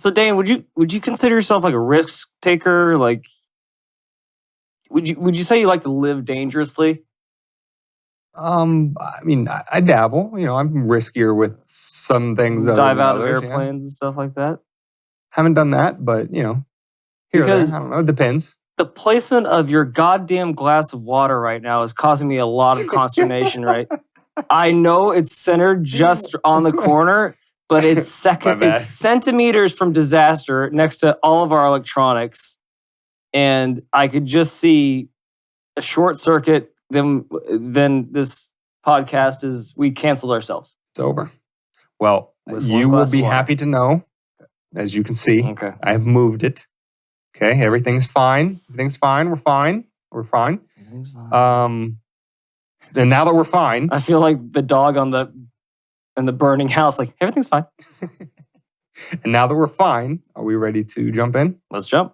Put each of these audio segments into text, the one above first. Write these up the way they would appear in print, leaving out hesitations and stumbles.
So Dane, would you consider yourself like a risk taker? Like, would you say you like to live dangerously? I mean, I dabble. I'm riskier with some things. Dive out of others, airplanes and stuff like that. Haven't done that, but here Because or there. I don't know. It depends. The placement of your goddamn glass of water right now is causing me a lot of consternation. Right? I know it's centered just on the corner, but it's centimeters from disaster next to all of our electronics, and I could just see a short circuit. Then this podcast we canceled ourselves. It's over. Well, you will be happy to know, as you can see, I have moved it. Okay, everything's fine. Everything's fine. We're fine. We're fine. Everything's fine. And now that we're fine, I feel like the dog in the burning house. Like, everything's fine. And now that we're fine, are we ready to jump in? Let's jump.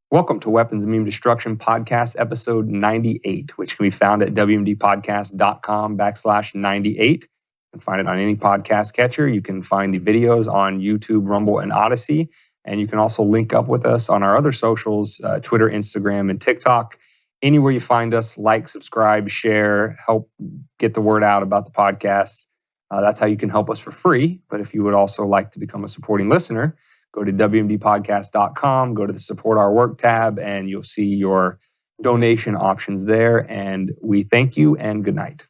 Welcome to Weapons of Meme Destruction Podcast, episode 98, which can be found at wmdpodcast.com/98. You can find it on any podcast catcher. You can find the videos on YouTube, Rumble, and Odyssey. And you can also link up with us on our other socials, Twitter, Instagram, and TikTok. Anywhere you find us, like, subscribe, share, help get the word out about the podcast. That's how you can help us for free. But if you would also like to become a supporting listener, go to wmdpodcast.com, go to the Support Our Work tab, and you'll see your donation options there. And we thank you and good night.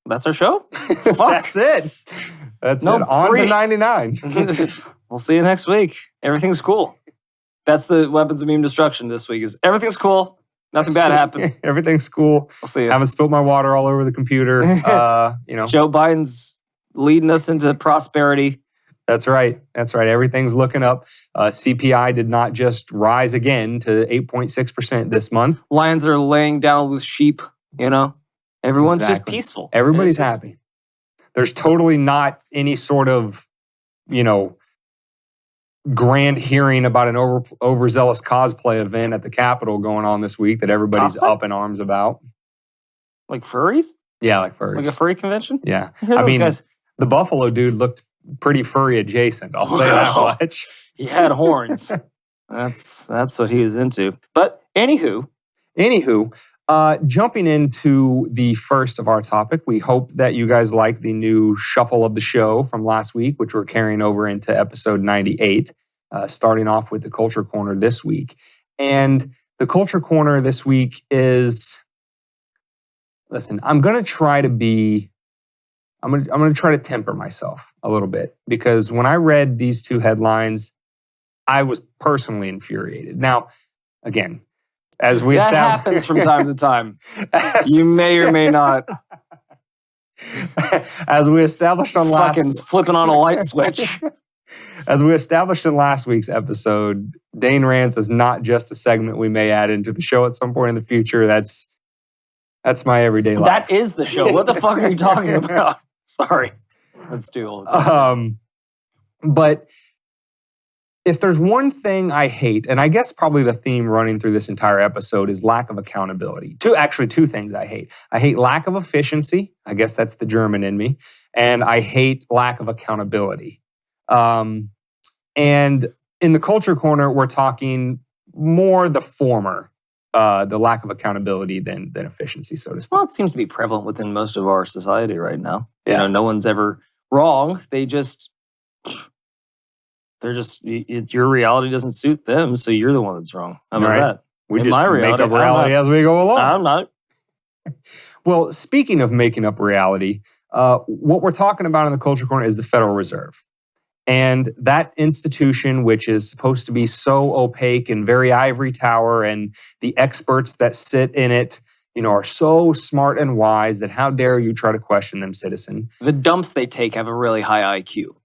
That's our show? That's it. That's it. On to 99. We'll see you next week. Everything's cool. That's the Weapons of Meme Destruction this week. Is everything's cool. Nothing bad happened. Everything's cool. We'll see you. Haven't spilled my water all over the computer. Joe Biden's leading us into prosperity. That's right. Everything's looking up. CPI did not just rise again to 8.6% this month. Lions are laying down with sheep, Everyone's just peaceful. Everybody's happy. There's totally not any sort of, grand hearing about an overzealous cosplay event at the Capitol going on this week that everybody's up in arms about. Like furries? Yeah, like furries. Like a furry convention? Yeah. The Buffalo dude looked pretty furry adjacent. I'll say that much. He had horns. That's what he was into. But anywho, jumping into the first of our topic, we hope that you guys like the new shuffle of the show from last week, which we're carrying over into episode 98, starting off with the Culture Corner this week. And the Culture Corner this week is, listen, I'm going to try to temper myself a little bit, because when I read these two headlines, I was personally infuriated. Now, again, as we happens from time to time. You may or may not. As we established on flipping on a light switch. As we established in last week's episode, Dane Rants is not just a segment we may add into the show at some point in the future. That's my everyday life. That is the show. What the fuck are you talking about? Sorry. That's too old. But if there's one thing I hate, and I guess probably the theme running through this entire episode is lack of accountability. Two things I hate. I hate lack of efficiency. I guess that's the German in me. And I hate lack of accountability. And in the Culture Corner, we're talking more the former, the lack of accountability than efficiency, so to speak. Well, it seems to be prevalent within most of our society right now. Yeah. No one's ever wrong. Your reality doesn't suit them, so you're the one that's wrong. How about that? We just make up reality as we go along. I'm not. Well, speaking of making up reality, what we're talking about in the Culture Corner is the Federal Reserve. And that institution, which is supposed to be so opaque and very ivory tower, and the experts that sit in it, are so smart and wise that how dare you try to question them, citizen. The dumps they take have a really high IQ.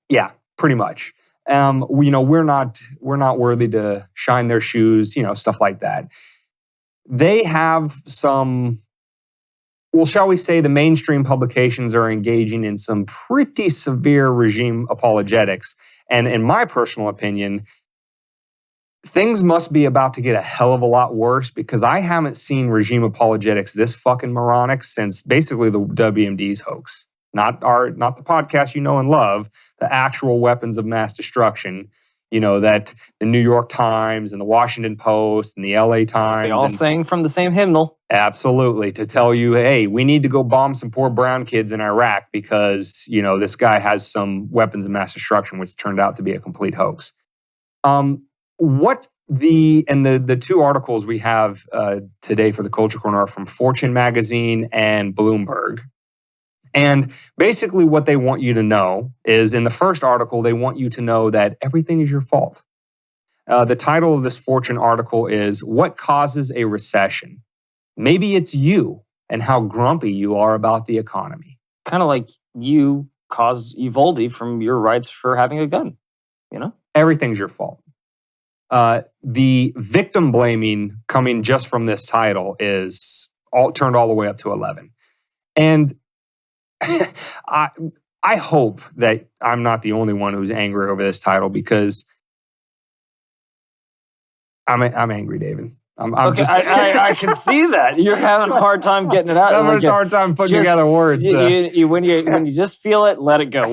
Yeah, pretty much. We're not worthy to shine their shoes, stuff like that. They have some, well, shall we say the mainstream publications are engaging in some pretty severe regime apologetics. And in my personal opinion, things must be about to get a hell of a lot worse, because I haven't seen regime apologetics this fucking moronic since basically the WMD's hoax. Not the podcast you know and love, the actual weapons of mass destruction, that the New York Times and the Washington Post and the LA Times. They all sang from the same hymnal. Absolutely. To tell you, hey, we need to go bomb some poor brown kids in Iraq because, this guy has some weapons of mass destruction, which turned out to be a complete hoax. The two articles we have today for the Culture Corner are from Fortune magazine and Bloomberg. And basically what they want you to know is, in the first article, they want you to know that everything is your fault. The title of this Fortune article is, "What Causes a Recession? Maybe it's you and how grumpy you are about the economy." Kind of like you caused Uvalde from your rights for having a gun, Everything's your fault. The victim blaming coming just from this title is turned all the way up to 11. And I hope that I'm not the only one who's angry over this title, because I'm angry, David. I'm okay, just. I can see that you're having a hard time getting it out. I'm having a hard time putting together words. When you just feel it, let it go.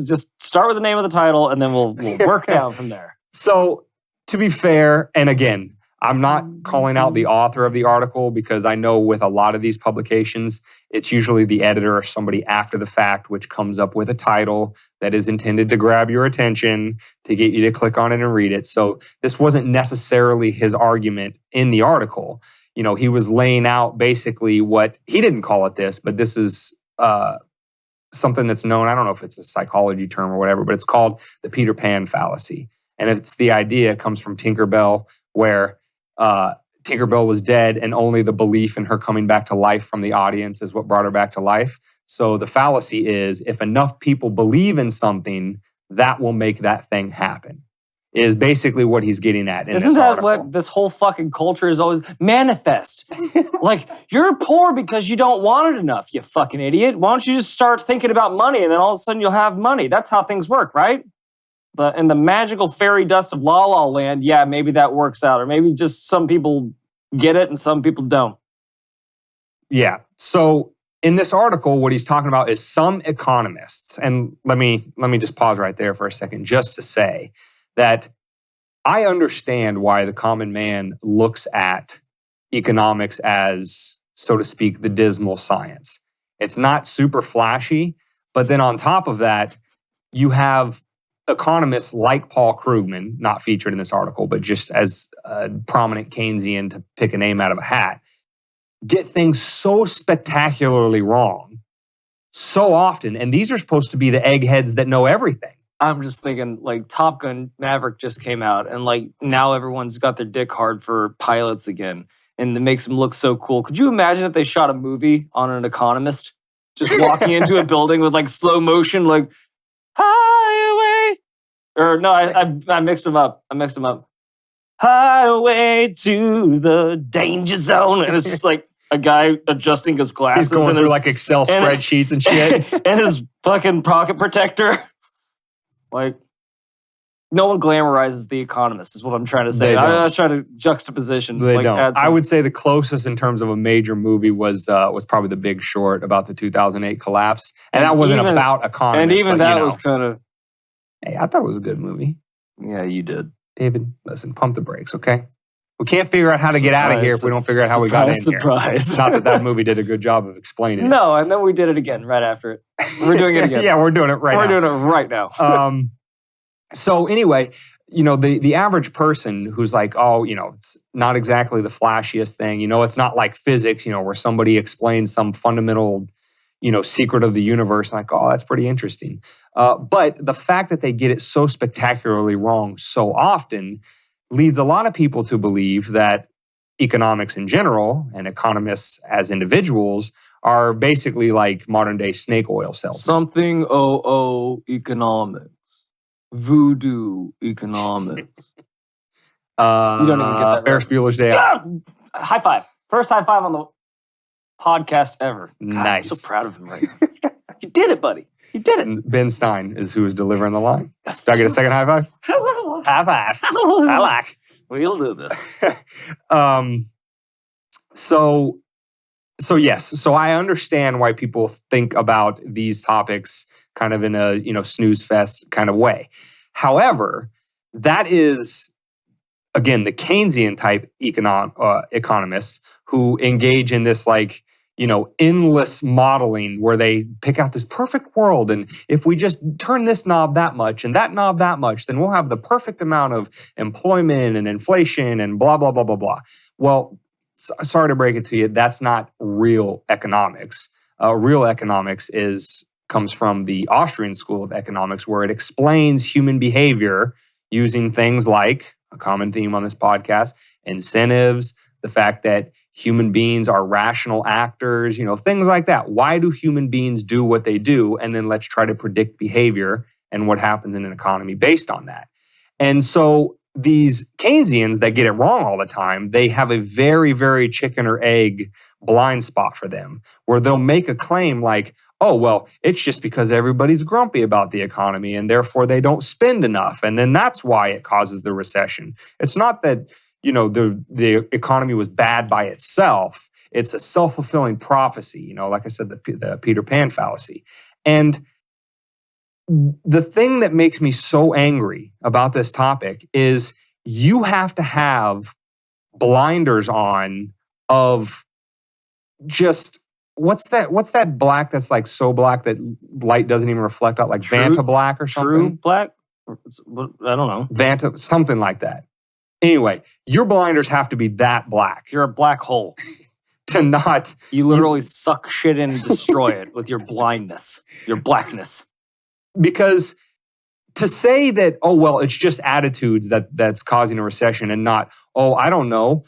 Just start with the name of the title, and then we'll work down from there. So, to be fair, and again, I'm not calling out the author of the article, because I know with a lot of these publications, it's usually the editor or somebody after the fact which comes up with a title that is intended to grab your attention, to get you to click on it and read it. So this wasn't necessarily his argument in the article. He was laying out basically what, he didn't call it this, but this is something that's known, I don't know if it's a psychology term or whatever, but it's called the Peter Pan fallacy. And it's the idea, it comes from Tinkerbell, where Tinkerbell was dead and only the belief in her coming back to life from the audience is what brought her back to life. So the fallacy is, if enough people believe in something, that will make that thing happen, is basically what he's getting at in Isn't this that article. what this whole fucking culture is always? Manifest. Like, you're poor because you don't want it enough, you fucking idiot. Why don't you just start thinking about money, and then all of a sudden you'll have money? That's how things work, right? But in the magical fairy dust of La La Land, yeah, maybe that works out. Or maybe just some people get it and some people don't. Yeah. So in this article, what he's talking about is some economists, and let me just pause right there for a second, just to say that I understand why the common man looks at economics as, so to speak, the dismal science. It's not super flashy, but then on top of that, you have economists like Paul Krugman, not featured in this article, but just as a prominent Keynesian, to pick a name out of a hat, get things so spectacularly wrong so often. And these are supposed to be the eggheads that know everything. I'm just thinking, like, Top Gun Maverick just came out, and like now everyone's got their dick hard for pilots again, and it makes them look so cool. Could you imagine if they shot a movie on an economist just walking into a building with like slow motion, like, highway, or no, I mixed them up. Highway to the danger zone, and it's just like a guy adjusting his glasses. He's going through like Excel spreadsheets and shit, and his fucking pocket protector. Like, no one glamorizes The Economist, is what I'm trying to say. I was trying to juxtaposition. They don't. I would say the closest in terms of a major movie was probably The Big Short, about the 2008 collapse, and that wasn't about economists. And even that was kind of. Hey, I thought it was a good movie. Yeah, you did. David, listen, pump the brakes, okay? We can't figure out how to get out of here if we don't figure out how we got in here. Surprise. Not that movie did a good job of explaining it. No, and then we did it again right after it. We're doing it again. Yeah, we're doing it right now. We're doing it right now. So anyway, the average person who's like, oh, it's not exactly the flashiest thing. It's not like physics, where somebody explains some fundamental, secret of the universe. Like, oh, that's pretty interesting. But the fact that they get it so spectacularly wrong so often leads a lot of people to believe that economics in general and economists as individuals are basically like modern day snake oil salesmen. Something economics. Voodoo economics. You don't even get that Ferris Bueller's Day Off. High five. First high five on the podcast ever. God, nice. I'm so proud of him right now. You did it, buddy. You did it. And Ben Stein is who is delivering the line. Did I get a second high five? High five. I like. We'll do this. So yes. So I understand why people think about these topics kind of in a, snooze fest kind of way. However, that is, again, the Keynesian type economists who engage in this endless modeling where they pick out this perfect world. And if we just turn this knob that much and that knob that much, then we'll have the perfect amount of employment and inflation and blah, blah, blah, blah, blah. Well, sorry to break it to you. That's not real economics. Real economics comes from the Austrian school of economics, where it explains human behavior using things like a common theme on this podcast, incentives, the fact that human beings are rational actors, things like that. Why do human beings do what they do? And then let's try to predict behavior and what happens in an economy based on that. And so these Keynesians that get it wrong all the time, they have a very, very chicken or egg blind spot for them, where they'll make a claim like, oh, well, it's just because everybody's grumpy about the economy and therefore they don't spend enough. And then that's why it causes the recession. It's not that the economy was bad by itself. It's a self-fulfilling prophecy, like I said, the Peter Pan fallacy. And the thing that makes me so angry about this topic is you have to have blinders on of just, what's that black that's like so black that light doesn't even reflect out, like Vanta black or something? True black? I don't know. Vanta, something like that. Anyway, your blinders have to be that black. You're a black hole. You literally suck shit in and destroy it with your blindness, your blackness. Because to say that, oh, well, it's just attitudes that's causing a recession and not, oh, I don't know,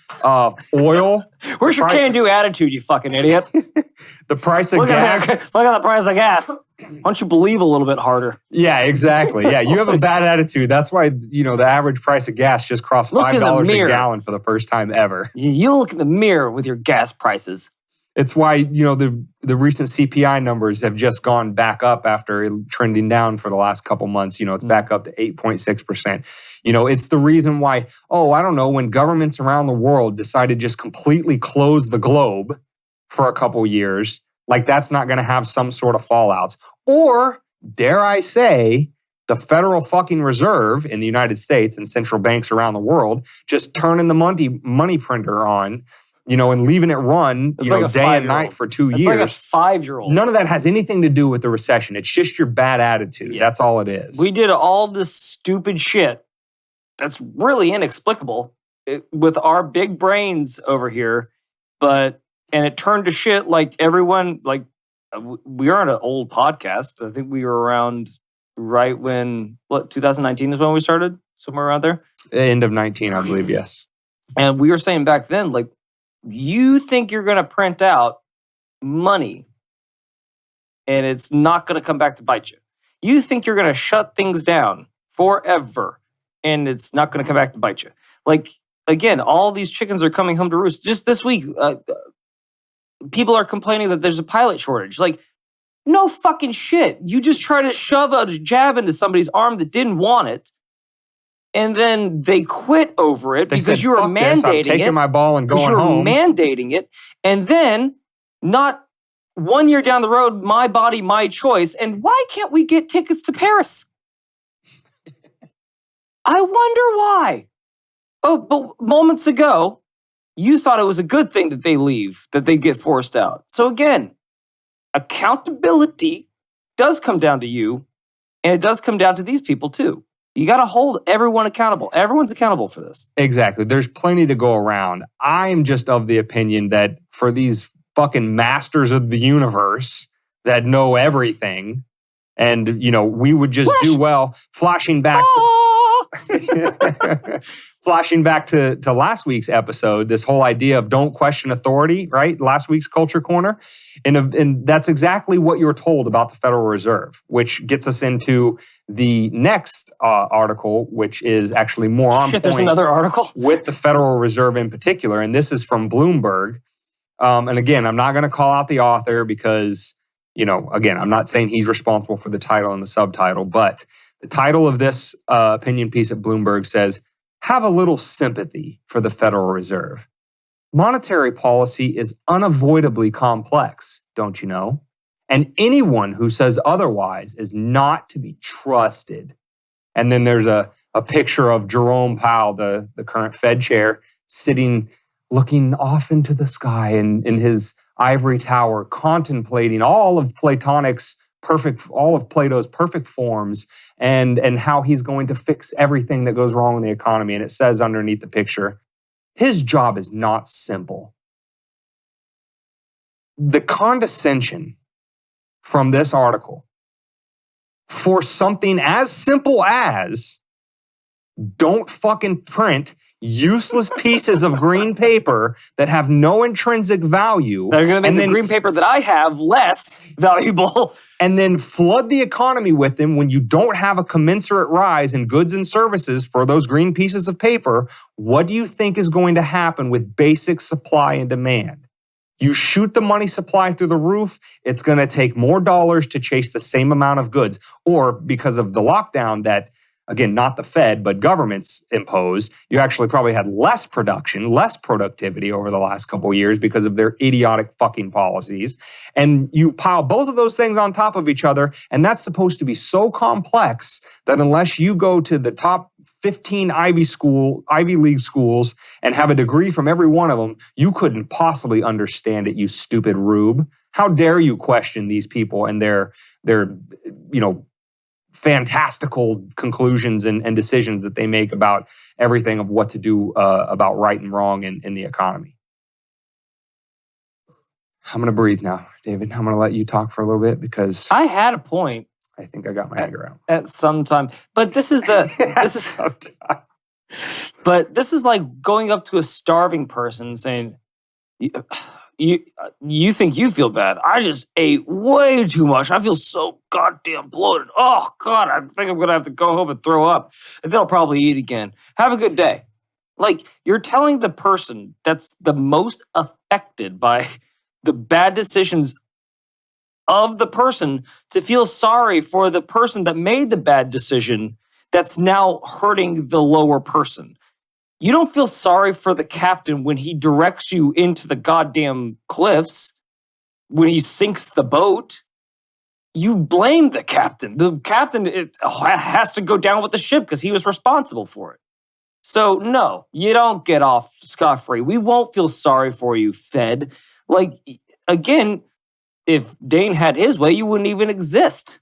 oil. Where's your can-do attitude, you fucking idiot? The price of gas. Look at the price of gas. Why don't you believe a little bit harder? Yeah, exactly. Yeah, you have a bad attitude. That's why, the average price of gas just crossed $5 a gallon for the first time ever. You look in the mirror with your gas prices. It's why, the recent CPI numbers have just gone back up after trending down for the last couple months. It's back up to 8.6%. It's the reason why, I don't know, when governments around the world decide to just completely close the globe for a couple years, like that's not going to have some sort of fallouts. Or, dare I say, the Federal fucking Reserve in the United States and central banks around the world just turning the money printer on, and leaving it run, day and night for 2 years. It's like a 5-year-old. None of that has anything to do with the recession. It's just your bad attitude. Yeah. That's all it is. We did all this stupid shit that's really inexplicable with our big brains over here, and it turned to shit like everyone, like we are on an old podcast. I think we were around right when, 2019 is when we started? Somewhere around there? End of 19, I believe, yes. And we were saying back then, like, you think you're going to print out money and it's not going to come back to bite you. You think you're going to shut things down forever and it's not going to come back to bite you. Like, again, all these chickens are coming home to roost. Just this week, people are complaining that there's a pilot shortage. Like, no fucking shit. You just try to shove a jab into somebody's arm that didn't want it. And then they quit over it because you were mandating it. I'm taking my ball and going home. You were mandating it. And then, not 1 year down the road, my body, my choice. And why can't we get tickets to Paris? I wonder why. Oh, but moments ago, you thought it was a good thing that they leave, that they get forced out. So again, accountability does come down to you, and it does come down to these people too. You got to hold everyone accountable. Everyone's accountable for this. Exactly. There's plenty to go around. I'm just of the opinion that for these fucking masters of the universe that know everything, and, we would just do well flashing back. flashing back to last week's episode, this whole idea of don't question authority, right? Last week's Culture Corner. And that's exactly what you're told about the Federal Reserve, which gets us into the next article, which is actually more on point. There's another article? With the Federal Reserve in particular. And this is from Bloomberg. And again, I'm not going to call out the author because, again, I'm not saying he's responsible for the title and the subtitle, but the title of this opinion piece at Bloomberg says, "Have a little sympathy for the Federal Reserve. Monetary policy is unavoidably complex, don't you know? And anyone who says otherwise is not to be trusted." And then there's a picture of Jerome Powell, the current Fed chair, sitting, looking off into the sky in his ivory tower, contemplating all of Plato's perfect forms and how he's going to fix everything that goes wrong in the economy. And it says underneath the picture, his job is not simple. The condescension from this article for something as simple as don't fucking print useless pieces of green paper that have no intrinsic value. They're going to make the green paper that I have less valuable. And then flood the economy with them when you don't have a commensurate rise in goods and services for those green pieces of paper. What do you think is going to happen with basic supply and demand? You shoot the money supply through the roof, it's going to take more dollars to chase the same amount of goods. Or because of the lockdown that, again, not the Fed, but governments imposed, you actually probably had less production, less productivity over the last couple of years because of their idiotic fucking policies. And you pile both of those things on top of each other, and that's supposed to be so complex that unless you go to the top 15 Ivy League schools and have a degree from every one of them, you couldn't possibly understand it, you stupid rube. How dare you question these people and their fantastical conclusions and decisions that they make about everything of what to do about right and wrong in the economy. I'm going to breathe now, David. I'm going to let you talk for a little bit because I had a point. I think I got my anger out at some time. But this is but this is like going up to a starving person and saying, You think you feel bad? I just ate way too much. I feel so goddamn bloated. Oh, God, I think I'm going to have to go home and throw up. And then I'll probably eat again. Have a good day. Like, you're telling the person that's the most affected by the bad decisions of the person to feel sorry for the person that made the bad decision that's now hurting the lower person. You don't feel sorry for the captain when he directs you into the goddamn cliffs, when he sinks the boat. You blame the captain. The captain has to go down with the ship because he was responsible for it. So, no, you don't get off scot-free. We won't feel sorry for you, Fed. Like, again, if Dane had his way, you wouldn't even exist.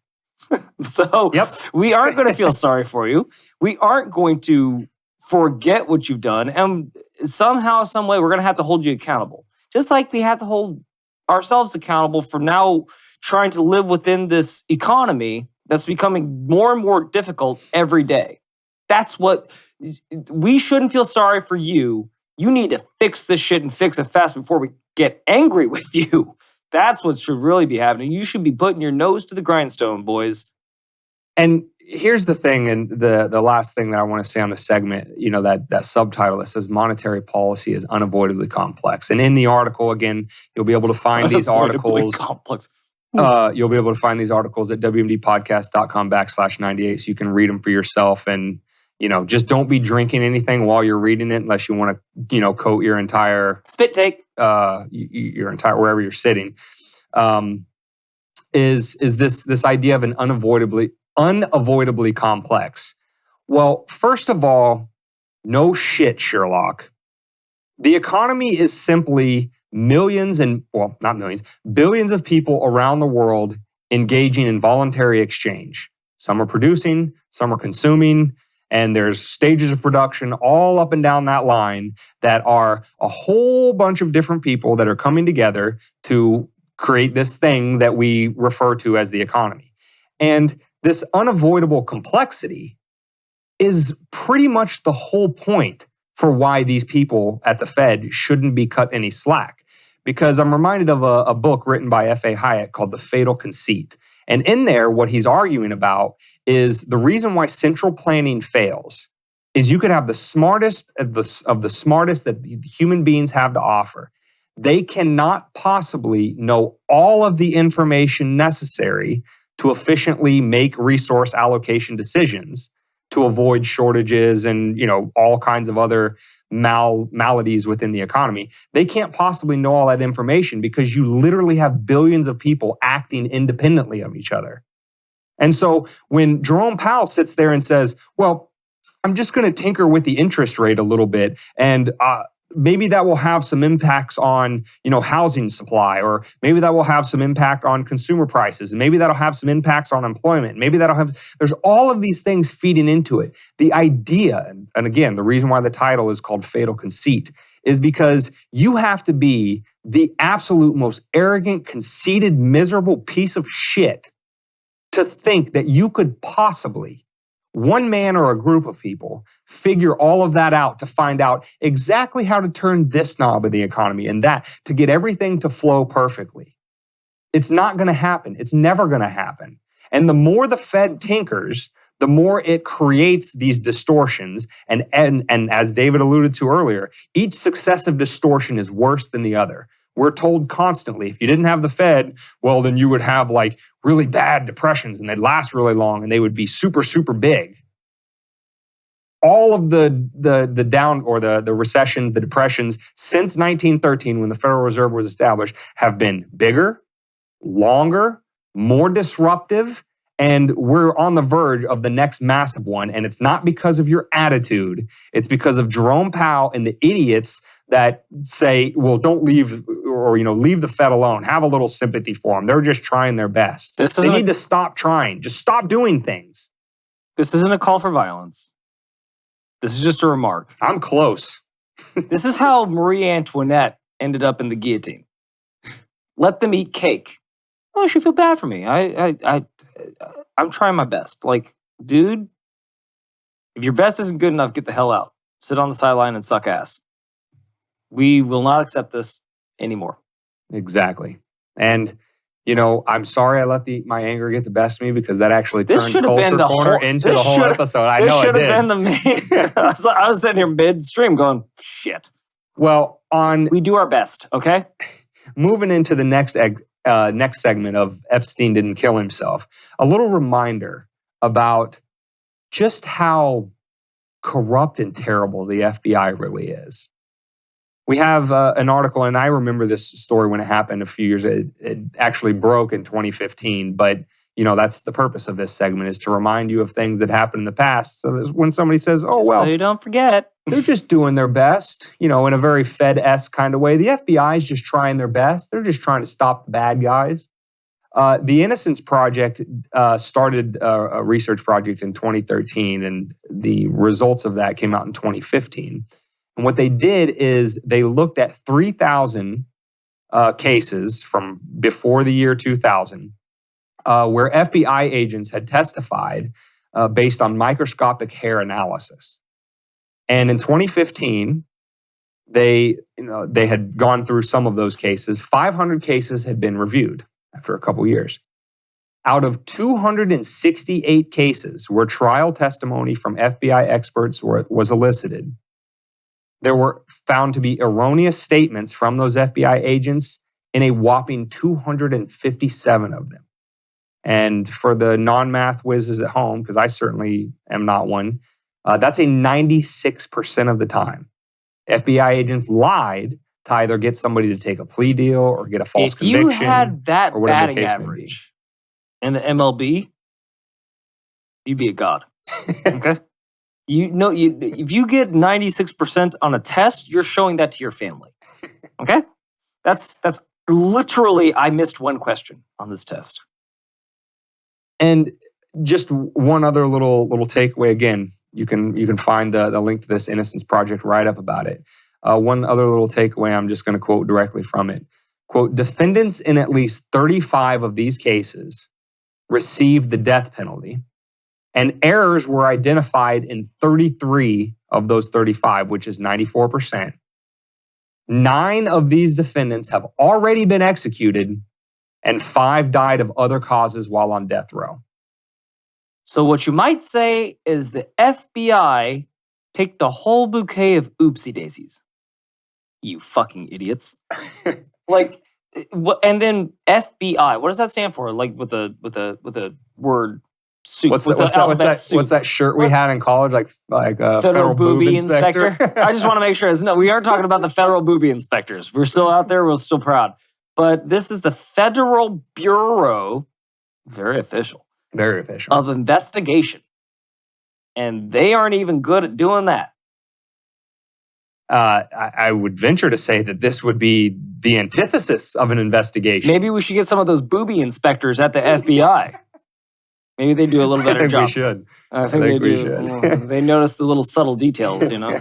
So, We aren't going to feel sorry for you. We aren't going to forget what you've done. And somehow, some way, we're going to have to hold you accountable. Just like we have to hold ourselves accountable for now trying to live within this economy that's becoming more and more difficult every day. That's what we shouldn't feel sorry for you. You need to fix this shit and fix it fast before we get angry with you. That's what should really be happening. You should be putting your nose to the grindstone, boys. And here's the thing, and the last thing that I want to say on the segment, that subtitle that says monetary policy is unavoidably complex. And in the article, again, you'll be able to find these articles. Complex. You'll be able to find these articles at wmdpodcast.com/98 so you can read them for yourself. And, just don't be drinking anything while you're reading it unless you want to, coat your entire spit take, your entire wherever you're sitting. Is this idea of an unavoidably complex? Well, first of all, no shit, Sherlock. The economy is simply billions of people around the world engaging in voluntary exchange. Some are producing, some are consuming, and there's stages of production all up and down that line that are a whole bunch of different people that are coming together to create this thing that we refer to as the economy. And this unavoidable complexity is pretty much the whole point for why these people at the Fed shouldn't be cut any slack. Because I'm reminded of a book written by F.A. Hayek called The Fatal Conceit. And in there, what he's arguing about is the reason why central planning fails is you could have the smartest of the smartest that human beings have to offer. They cannot possibly know all of the information necessary to efficiently make resource allocation decisions to avoid shortages and, all kinds of other maladies within the economy. They can't possibly know all that information because you literally have billions of people acting independently of each other. And so when Jerome Powell sits there and says, well, I'm just going to tinker with the interest rate a little bit, and maybe that will have some impacts on, housing supply, or maybe that will have some impact on consumer prices, and maybe that'll have some impacts on employment. Maybe there's all of these things feeding into it. The idea, and again, the reason why the title is called Fatal Conceit, is because you have to be the absolute most arrogant, conceited, miserable piece of shit to think that you could possibly, one man or a group of people, figure all of that out to find out exactly how to turn this knob of the economy and that to get everything to flow perfectly. It's not going to happen. It's never going to happen. And the more the Fed tinkers, the more it creates these distortions. And as David alluded to earlier, each successive distortion is worse than the other. We're told constantly, if you didn't have the Fed, well, then you would have like really bad depressions and they'd last really long and they would be super, super big. All of the down or the recession, the depressions since 1913, when the Federal Reserve was established, have been bigger, longer, more disruptive, and we're on the verge of the next massive one. And it's not because of your attitude. It's because of Jerome Powell and the idiots that say, well, don't leave, or leave the Fed alone. Have a little sympathy for them. They're just trying their best. They need to stop trying. Just stop doing things. This isn't a call for violence. This is just a remark. I'm close. This is how Marie Antoinette ended up in the guillotine. Let them eat cake. Oh, you should feel bad for me. I'm trying my best. Like, dude, if your best isn't good enough, get the hell out. Sit on the sideline and suck ass. We will not accept this anymore. Exactly. And, I'm sorry I let my anger get the best of me, because that actually turned Culture Corner into the whole episode. I know it did. This should have been the main. I was sitting here midstream going, shit. Well, we do our best, okay? Moving into the next segment of Epstein Didn't Kill Himself, a little reminder about just how corrupt and terrible the FBI really is. We have an article, and I remember this story when it happened a few years. It actually broke in 2015, but that's the purpose of this segment, is to remind you of things that happened in the past. So when somebody says, "Oh well," so you don't forget, they're just doing their best, in a very Fed-esque kind of way. The FBI is just trying their best. They're just trying to stop the bad guys. The Innocence Project started a research project in 2013, and the results of that came out in 2015. And what they did is they looked at 3,000 cases from before the year 2000, where FBI agents had testified based on microscopic hair analysis. And in 2015, they had gone through some of those cases. 500 cases had been reviewed after a couple years. Out of 268 cases where trial testimony from FBI experts was elicited, there were found to be erroneous statements from those FBI agents in a whopping 257 of them. And for the non-math whizzes at home, because I certainly am not one, that's a 96% of the time. FBI agents lied to either get somebody to take a plea deal or get a false conviction. If you had that batting average in the MLB, you'd be a god. Okay? If you get 96% on a test, you're showing that to your family. Okay? That's literally, I missed one question on this test. And just one other little takeaway. Again, you can find the link to this Innocence Project write-up about it. One other little takeaway, I'm just going to quote directly from it. Quote, defendants in at least 35 of these cases received the death penalty, and errors were identified in 33 of those 35, which is 94%, 9 of these defendants have already been executed and 5 died of other causes while on death row. So what you might say is the FBI picked a whole bouquet of oopsie daisies. You fucking idiots. Like, and then FBI, what does that stand for? Like with a word soup. What's that shirt we had in college? Like federal booby boob inspector? I just want to make sure. No, we aren't talking about the federal booby inspectors. We're still out there. We're still proud. But this is the Federal Bureau, very official, of Investigation. And they aren't even good at doing that. I would venture to say that this would be the antithesis of an investigation. Maybe we should get some of those booby inspectors at the FBI. Maybe they do a little better job. We should. I think they do. They notice the little subtle details, you know?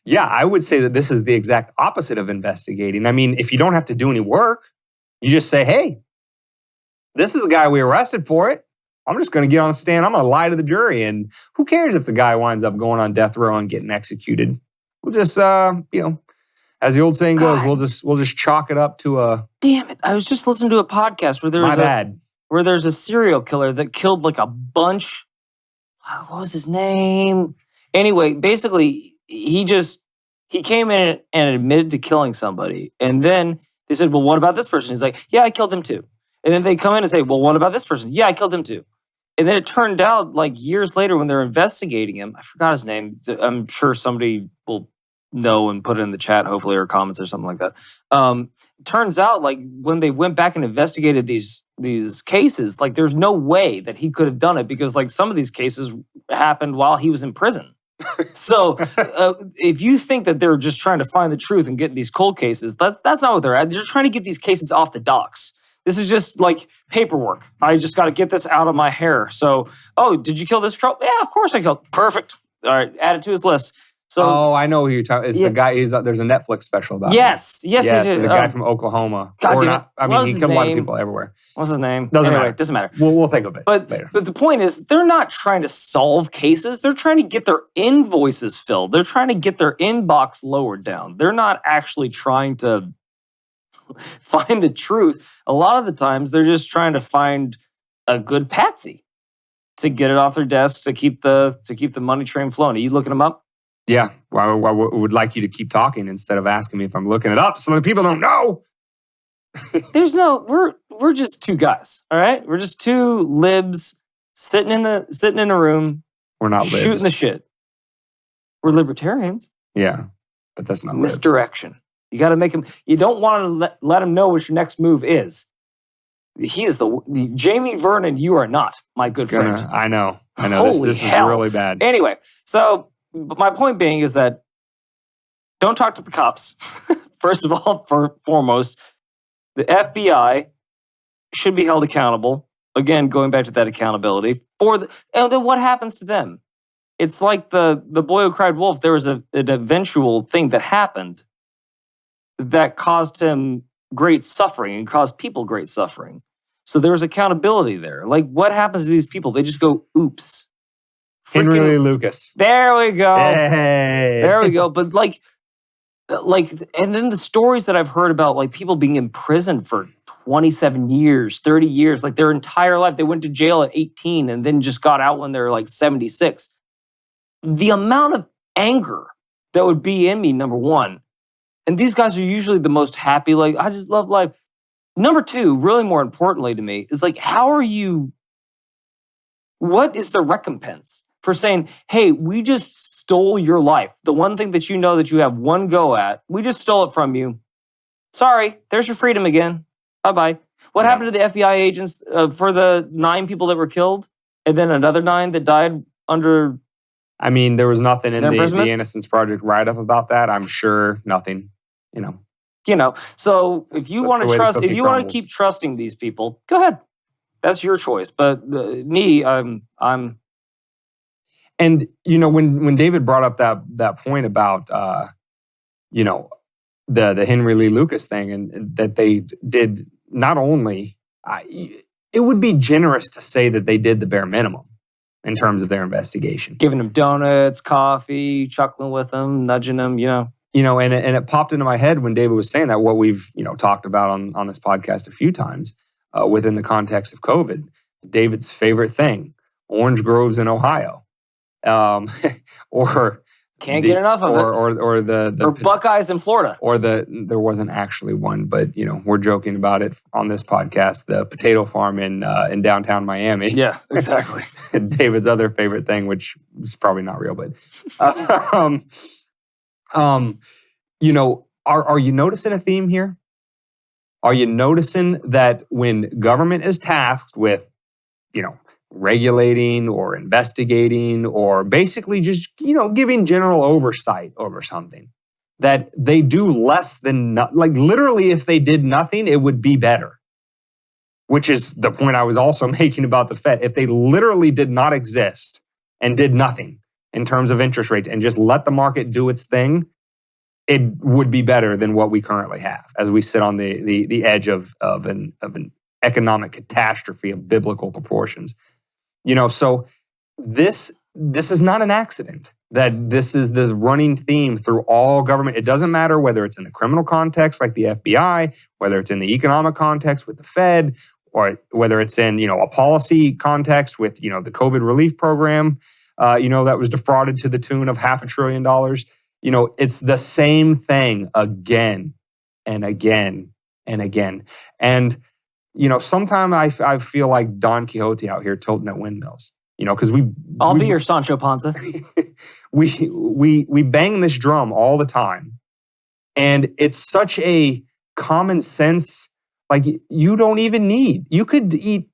Yeah, I would say that this is the exact opposite of investigating. I mean, if you don't have to do any work, you just say, hey, this is the guy we arrested for it. I'm just going to get on the stand. I'm going to lie to the jury. And who cares if the guy winds up going on death row and getting executed? We'll just, as the old saying goes, we'll just chalk it up to a... Damn it. I was just listening to a podcast where there's a serial killer that killed like a bunch. What was his name? Anyway, basically, he came in and admitted to killing somebody. And then they said, well, what about this person? He's like, yeah, I killed him too. And then they come in and say, well, what about this person? Yeah, I killed him too. And then it turned out like years later when they're investigating him, I forgot his name. I'm sure somebody will know and put it in the chat, hopefully, or comments or something like that. Turns out like when they went back and investigated these cases, like there's no way that he could have done it because like some of these cases happened while he was in prison. So if you think that they're just trying to find the truth and get these cold cases, that's not what they're at. They're trying to get these cases off the docks. This is just like paperwork. I just got to get this out of my hair. So, did you kill this girl? Yeah, of course I killed. Perfect. All right, add it to his list. So, I know who you're talking. It's the guy. There's a Netflix special about him. Yes. So the guy from Oklahoma. God damn it. He killed a lot of people everywhere. What's his name? Doesn't matter. Doesn't matter. We'll think of it later. But the point is, they're not trying to solve cases. They're trying to get their invoices filled. They're trying to get their inbox lowered down. They're not actually trying to find the truth. A lot of the times, they're just trying to find a good patsy to get it off their desks to keep the money train flowing. Are you looking them up? Yeah, I would like you to keep talking instead of asking me if I'm looking it up, so that people don't know. We're just two guys, all right? We're just two libs sitting in a room. We're not libs. Shooting the shit. We're libertarians. Yeah, but that's not misdirection. Libs. You got to make him. You don't want to let him know what your next move is. He is the Jamie Vernon. You are not, my good friend. I know. Holy this is hell. really bad. Anyway, so my point being is that don't talk to the cops. First of all, foremost, the FBI should be held accountable. Again, going back to that accountability and then what happens to them? It's like the boy who cried wolf. There was an eventual thing that happened that caused him great suffering and caused people great suffering. So there was accountability there. Like, what happens to these people? They just go, oops. Henry Lee Lucas. There we go. Hey. There we go. But like, and then the stories that I've heard about, like people being in prison for 27 years, 30 years, like their entire life. They went to jail at 18 and then just got out when they're like 76. The amount of anger that would be in me, number one. And these guys are usually the most happy, like, I just love life. Number two, really more importantly to me, is like, what is the recompense for saying, hey, we just stole your life. The one thing that you know that you have one go at, we just stole it from you. Sorry, there's your freedom again. Bye-bye. What happened to the FBI agents for the 9 people that were killed? And then another 9 that died under... I mean, there was nothing in the Innocence Project write-up about that. I'm sure nothing, So if you want to trust, if you want to keep trusting these people, go ahead. That's your choice. But I'm. And when David brought up that point about the Henry Lee Lucas thing, and that they did not only, it would be generous to say that they did the bare minimum. in terms of their investigation. Giving them donuts, coffee, chuckling with them, nudging them, and it popped into my head when David was saying that, what we've, talked about on this podcast a few times within the context of COVID. David's favorite thing, orange groves in Ohio. Or can't get enough of it. Or the Buckeyes in Florida. Or there wasn't actually one, but we're joking about it on this podcast. The potato farm in downtown Miami. Yeah, exactly. David's other favorite thing, which is probably not real, but are you noticing a theme here? Are you noticing that when government is tasked with, regulating or investigating or basically just, giving general oversight over something, that they do less than, literally if they did nothing, it would be better. Which is the point I was also making about the Fed. If they literally did not exist and did nothing in terms of interest rates and just let the market do its thing, it would be better than what we currently have as we sit on the edge of an economic catastrophe of biblical proportions. So this is not an accident, that this is the running theme through all government. It doesn't matter whether it's in the criminal context like the FBI, whether it's in the economic context with the Fed, or whether it's in, a policy context with, the COVID relief program, that was defrauded to the tune of $500 billion. It's the same thing again and again and again. And sometimes I feel like Don Quixote out here tilting at windmills. Because I'll be your Sancho Panza. we bang this drum all the time, and it's such a common sense. Like, you don't even need. You could eat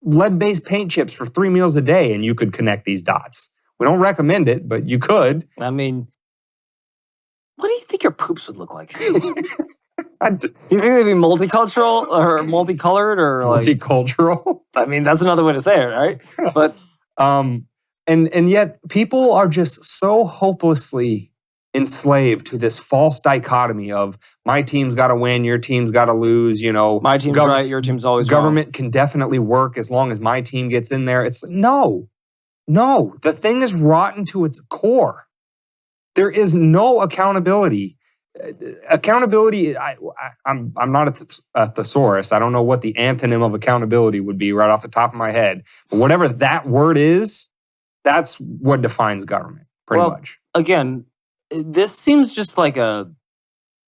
lead-based paint chips for 3 meals a day, and you could connect these dots. We don't recommend it, but you could. I mean, what do you think your poops would look like? Do you think they'd be multicultural or multicolored or multicultural? I mean, that's another way to say it, right? But and yet people are just so hopelessly enslaved to this false dichotomy of my team's got to win, your team's got to lose. My team's right, your team's always government wrong. Can definitely work as long as my team gets in there. It's no. The thing is rotten to its core. There is no accountability. Accountability, I'm not a thesaurus. I don't know what the antonym of accountability would be right off the top of my head. But whatever that word is, that's what defines government, pretty much. Again, this seems just like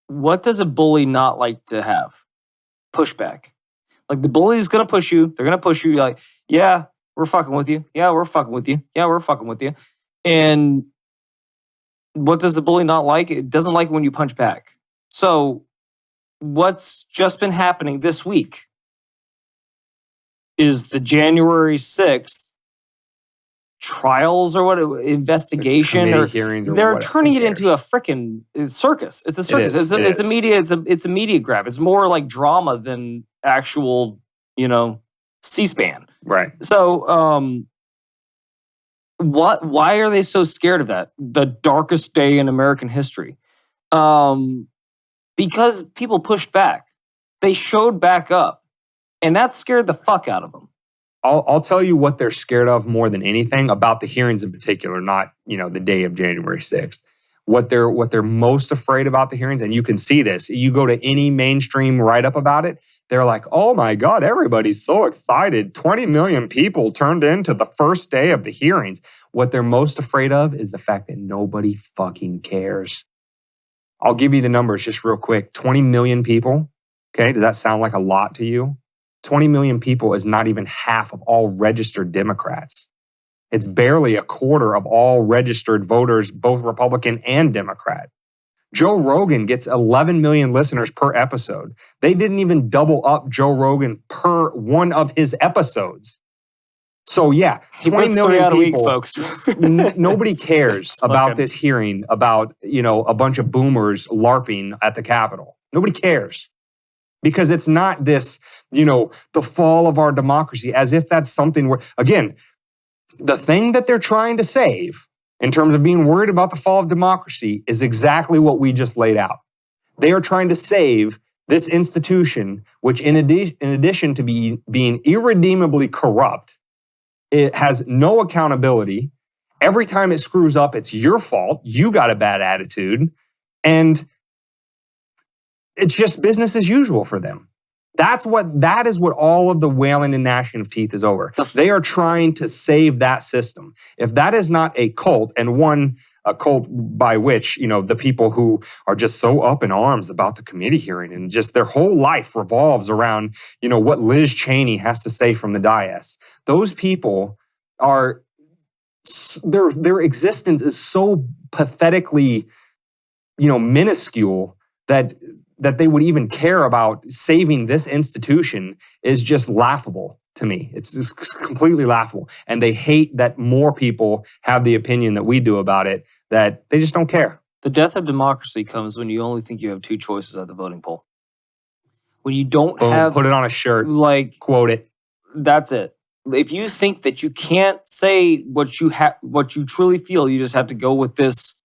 what does a bully not like to have? Pushback. Like, the bully is going to push you. They're going to push you. You're like, yeah, we're fucking with you. Yeah, we're fucking with you. Yeah, we're fucking with you. And what does the bully not like? It doesn't like when you punch back. So what's just been happening this week is the January 6th trials or what, investigation or hearings, or they're turning it into a freaking circus. It's a circus. It's a media grab. It's more like drama than actual, C-SPAN. Right. So, why are they so scared of that? The darkest day in American history. Because people pushed back. They showed back up. And that scared the fuck out of them. I'll tell you what they're scared of more than anything about the hearings in particular, not, the day of January 6th. What they're most afraid about the hearings, and you can see this, you go to any mainstream write-up about it, they're like, oh my God, everybody's so excited. 20 million people turned into the first day of the hearings. What they're most afraid of is the fact that nobody fucking cares. I'll give you the numbers just real quick. 20 million people. Okay, does that sound like a lot to you? 20 million people is not even half of all registered Democrats. It's barely a quarter of all registered voters, both Republican and Democrat. Joe Rogan gets 11 million listeners per episode. They didn't even double up Joe Rogan per one of his episodes. So yeah, 20 million people, week, folks. Nobody cares about this hearing about, a bunch of boomers LARPing at the Capitol. Nobody cares. Because it's not this, the fall of our democracy, as if that's something where, again, the thing that they're trying to save in terms of being worried about the fall of democracy is exactly what we just laid out. They are trying to save this institution, which in addition to being irredeemably corrupt, It has no accountability. Every time it screws up, it's your fault. You got a bad attitude. And it's just business as usual for them. That is what all of the wailing and gnashing of teeth is over. They are trying to save that system. If that is not a cult, and a cult by which, the people who are just so up in arms about the committee hearing and just their whole life revolves around, what Liz Cheney has to say from the dais. Those people are, their existence is so pathetically, minuscule that they would even care about saving this institution is just laughable to me. It's just completely laughable. And they hate that more people have the opinion that we do about it, that they just don't care. The death of democracy comes when you only think you have two choices at the voting poll. When you don't have... Put it on a shirt. Quote it. That's it. If you think that you can't say what you truly feel, you just have to go with this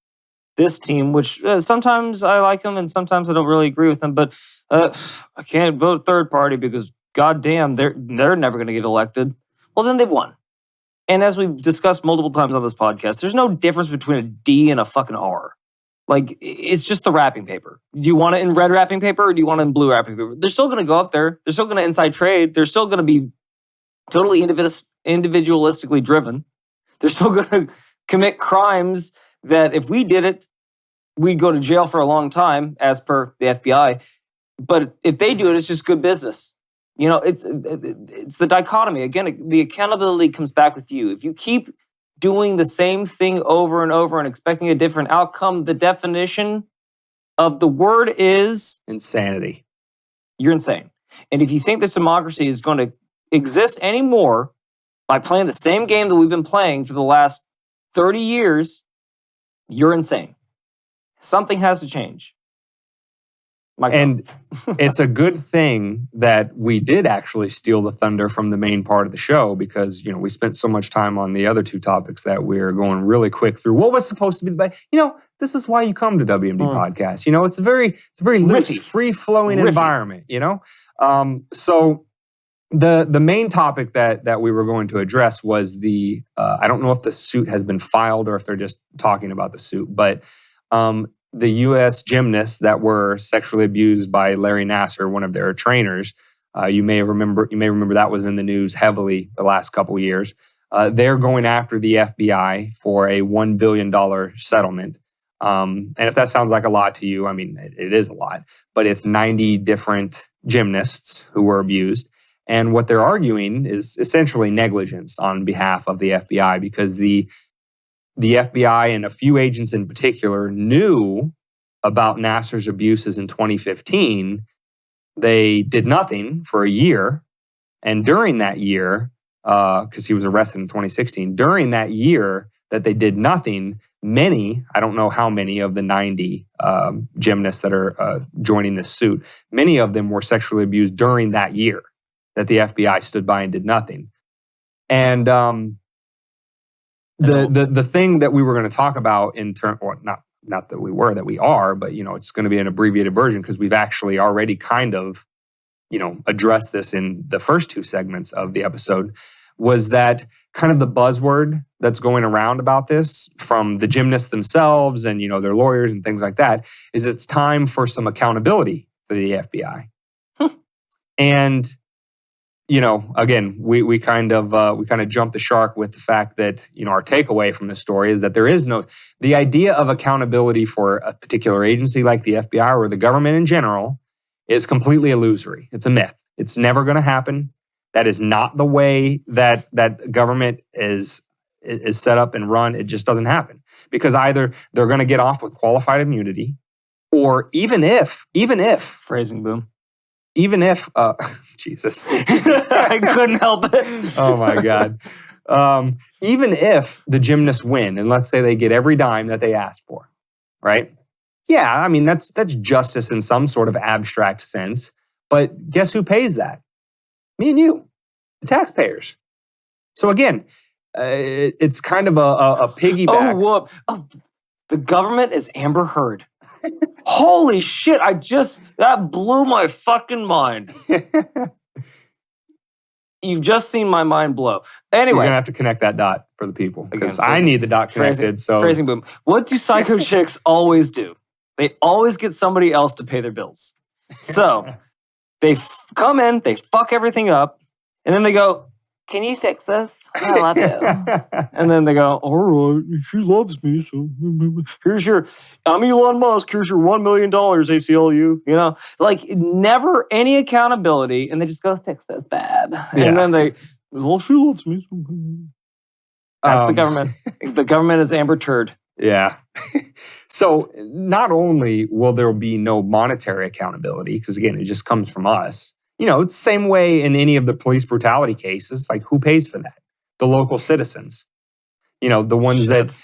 team, which sometimes I like them and sometimes I don't really agree with them. But I can't vote third party because goddamn, they're never going to get elected. Well, then they've won. And as we've discussed multiple times on this podcast, there's no difference between a D and a fucking R. Like, it's just the wrapping paper. Do you want it in red wrapping paper or do you want it in blue wrapping paper? They're still going to go up there. They're still going to inside trade. They're still going to be totally individualistically driven. They're still going to commit crimes that if we did it, we'd go to jail for a long time, as per the FBI. But if they do it, it's just good business. It's the dichotomy. Again, the accountability comes back with you. If you keep doing the same thing over and over and expecting a different outcome, the definition of the word is... insanity. You're insane. And if you think this democracy is going to exist anymore by playing the same game that we've been playing for the last 30 years, you're insane. Something has to change. And it's a good thing that we did actually steal the thunder from the main part of the show because, we spent so much time on the other two topics that we're going really quick through what was supposed to be the, this is why you come to WMD Podcast. It's a very loose, free-flowing environment, So the main topic that we were going to address was I don't know if the suit has been filed or if they're just talking about the suit, but the U.S. gymnasts that were sexually abused by Larry Nassar, one of their trainers. You may remember that was in the news heavily the last couple of years. They're going after the FBI for a $1 billion settlement. And if that sounds like a lot to you, I mean, it is a lot. But it's 90 different gymnasts who were abused. And what they're arguing is essentially negligence on behalf of the FBI because the FBI and a few agents in particular knew about Nassar's abuses in 2015. They did nothing for a year. And during that year, because he was arrested in 2016, during that year that they did nothing, I don't know how many of the 90 gymnasts that are joining this suit, many of them were sexually abused during that year that the FBI stood by and did nothing. And the thing that we were going to talk about in terms, or not that we are, but it's going to be an abbreviated version because we've actually already kind of, addressed this in the first two segments of the episode, was that kind of the buzzword that's going around about this from the gymnasts themselves and, their lawyers and things like that, is it's time for some accountability for the FBI. And again, we kind of jumped the shark with the fact that, our takeaway from this story is that there is the idea of accountability for a particular agency like the FBI or the government in general is completely illusory. It's a myth. It's never going to happen. That is not the way that government is set up and run. It just doesn't happen because either they're going to get off with qualified immunity, or even if phrasing boom. Even if, Jesus. I couldn't help it. Oh my God. Even if the gymnasts win, and let's say they get every dime that they asked for, right? Yeah, I mean, that's justice in some sort of abstract sense. But guess who pays that? Me and you, the taxpayers. So again, it's kind of a piggyback. Oh, whoop. The government is Amber Heard. Holy shit, that blew my fucking mind. You've just seen my mind blow. You're Anyway. going to have to connect that dot for the people. Because I need the dot connected. Phrasing boom. What do psycho chicks always do? They always get somebody else to pay their bills. So they come in, they fuck everything up, and then they go, can you fix this? I love you. And then they go, all right, she loves me. So I'm Elon Musk. Here's your $1 million, ACLU. You know, like never any accountability. And they just go, fix this, babe. And then well, she loves me. That's the government. The government is Amber Turd. Yeah. So not only will there be no monetary accountability, because again, it just comes from us. You know, it's the same way in any of the police brutality cases. Like, who pays for that? The local citizens. You know, the ones that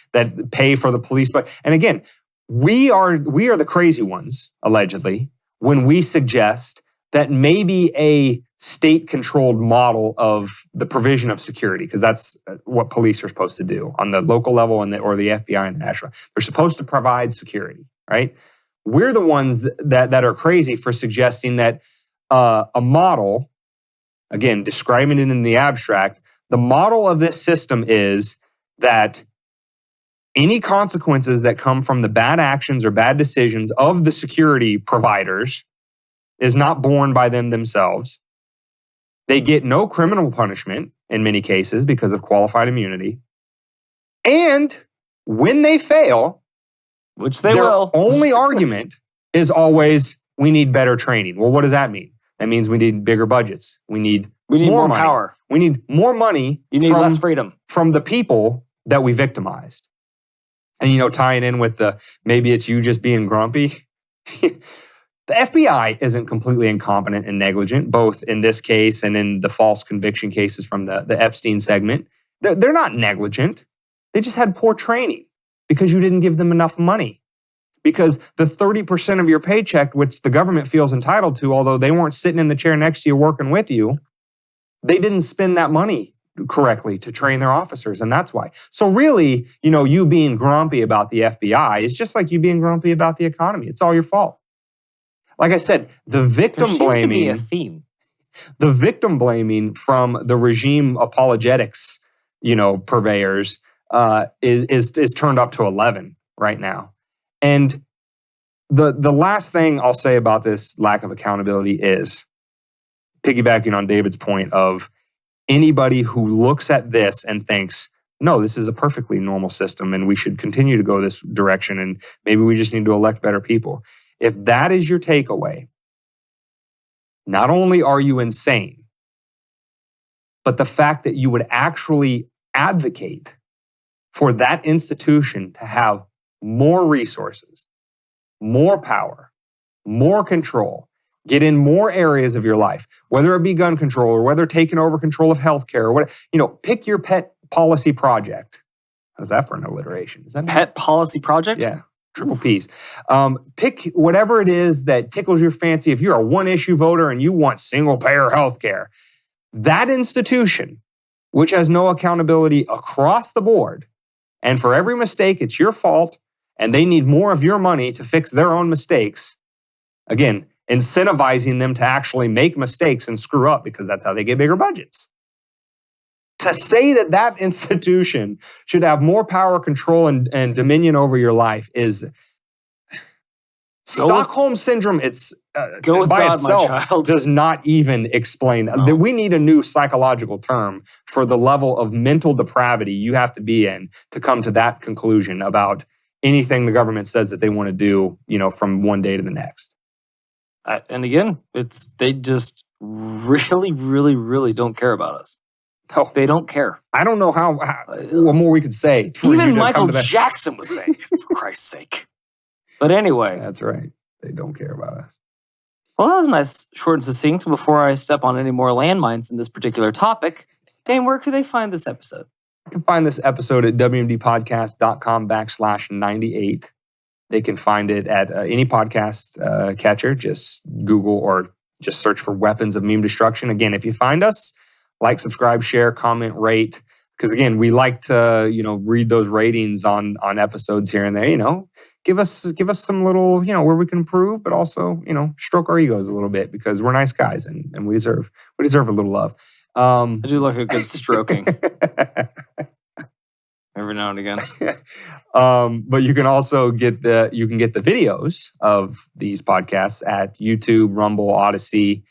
pay for the police. And again, we are the crazy ones, allegedly, when we suggest that maybe a state-controlled model of the provision of security, because that's what police are supposed to do on the local level or the FBI and the national. They're supposed to provide security, right? We're the ones that are crazy for suggesting that a model, again, describing it in the abstract, the model of this system is that any consequences that come from the bad actions or bad decisions of the security providers is not borne by them themselves. They get no criminal punishment in many cases because of qualified immunity. And when they fail, which they their will, only argument is always, we need better training. Well, what does that mean? That means we need bigger budgets. We need more money. Power. We need more money. You need less freedom from the people that we victimized. And, you know, tying in with maybe it's you just being grumpy. The FBI isn't completely incompetent and negligent, both in this case and in the false conviction cases from the Epstein segment. They're not negligent. They just had poor training because you didn't give them enough money. Because the 30% of your paycheck, which the government feels entitled to, although they weren't sitting in the chair next to you working with you, they didn't spend that money correctly to train their officers, and that's why. So really, you know, you being grumpy about the FBI is just like you being grumpy about the economy. It's all your fault. Like I said, the victim blaming, to be a theme. The victim blaming from the regime apologetics, you know, purveyors is turned up to 11 right now. And the last thing I'll say about this lack of accountability is piggybacking on David's point of anybody who looks at this and thinks, no, this is a perfectly normal system and we should continue to go this direction and maybe we just need to elect better people. If that is your takeaway, not only are you insane, but the fact that you would actually advocate for that institution to have more resources, more power, more control, get in more areas of your life, whether it be gun control or whether taking over control of healthcare or what, you know, pick your pet policy project. How's that for an alliteration? Is that pet policy project? Yeah. Triple P's. Pick whatever it is that tickles your fancy. If you're a one-issue voter and you want single-payer healthcare, that institution, which has no accountability across the board, and for every mistake, it's your fault, and they need more of your money to fix their own mistakes. Again, incentivizing them to actually make mistakes and screw up because that's how they get bigger budgets. To say that institution should have more power, control, and dominion over your life is Stockholm Syndrome. It's go with by God, itself my child. Does not even explain. No. We need a new psychological term for the level of mental depravity you have to be in to come to that conclusion about anything the government says that they want to do, you know, from one day to the next. And again, they just really, really, really don't care about us. No. They don't care. I don't know how what more we could say. Even Michael Jackson was saying it, for Christ's sake. But anyway. That's right. They don't care about us. Well, that was nice, short and succinct. Before I step on any more landmines in this particular topic, Dane, where could they find this episode? You can find this episode at wmdpodcast.com/98. They can find it at any podcast catcher. Just Google or just search for Weapons of Meme Destruction. Again, if you find us, like, subscribe, share, comment, rate. Because again, we like to, you know, read those ratings on episodes here and there. You know, give us some little, you know, where we can improve, but also, you know, stroke our egos a little bit because we're nice guys and we deserve a little love. I do like a good stroking every now and again. But you can also get the videos of these podcasts at YouTube, Rumble, Odyssey.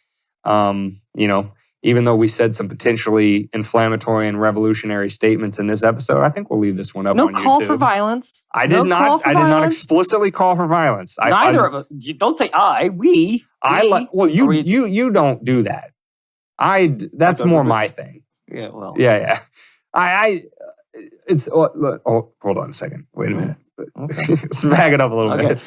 Even though we said some potentially inflammatory and revolutionary statements in this episode, I think we'll leave this one up on YouTube. No call for violence. I did not explicitly call for violence. Neither of us. Don't say I. We. You don't do that. That's more my thing. Yeah. Well. Yeah. Hold on a second. Wait a minute. Okay. Let's back it up a little bit.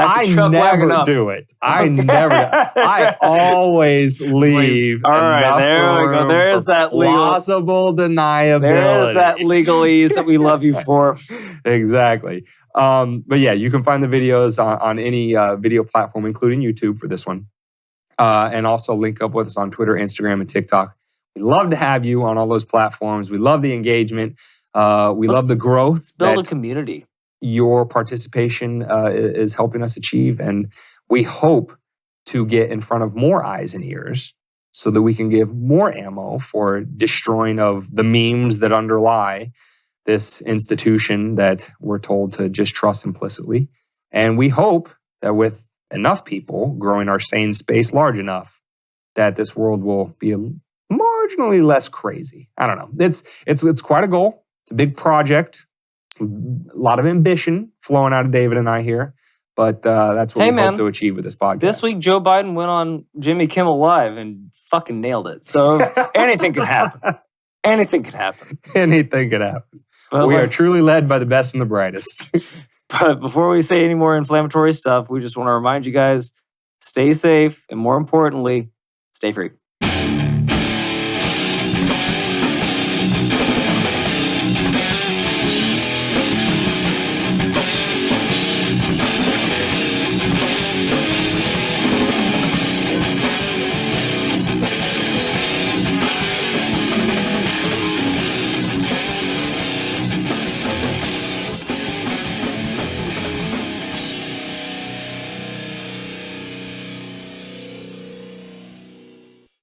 I never do it. I never. I always leave. All right, there we go. There's that plausible deniability. There's that legalese that we love you for. Exactly. But yeah, you can find the videos on any video platform, including YouTube for this one, and also link up with us on Twitter, Instagram, and TikTok. We love to have you on all those platforms. We love the engagement. We love the growth. Build a community. Your participation is helping us achieve. And we hope to get in front of more eyes and ears so that we can give more ammo for destroying of the memes that underlie this institution that we're told to just trust implicitly. And we hope that with enough people growing our sane space large enough, that this world will be marginally less crazy. I don't know. It's quite a goal. It's a big project. A lot of ambition flowing out of David and I here, but that's what we hope to achieve with this podcast. This week, Joe Biden went on Jimmy Kimmel Live and fucking nailed it. So anything could happen. Anything could happen. Anything could happen. But we are truly led by the best and the brightest. But before we say any more inflammatory stuff, we just want to remind you guys, stay safe, and more importantly, stay free.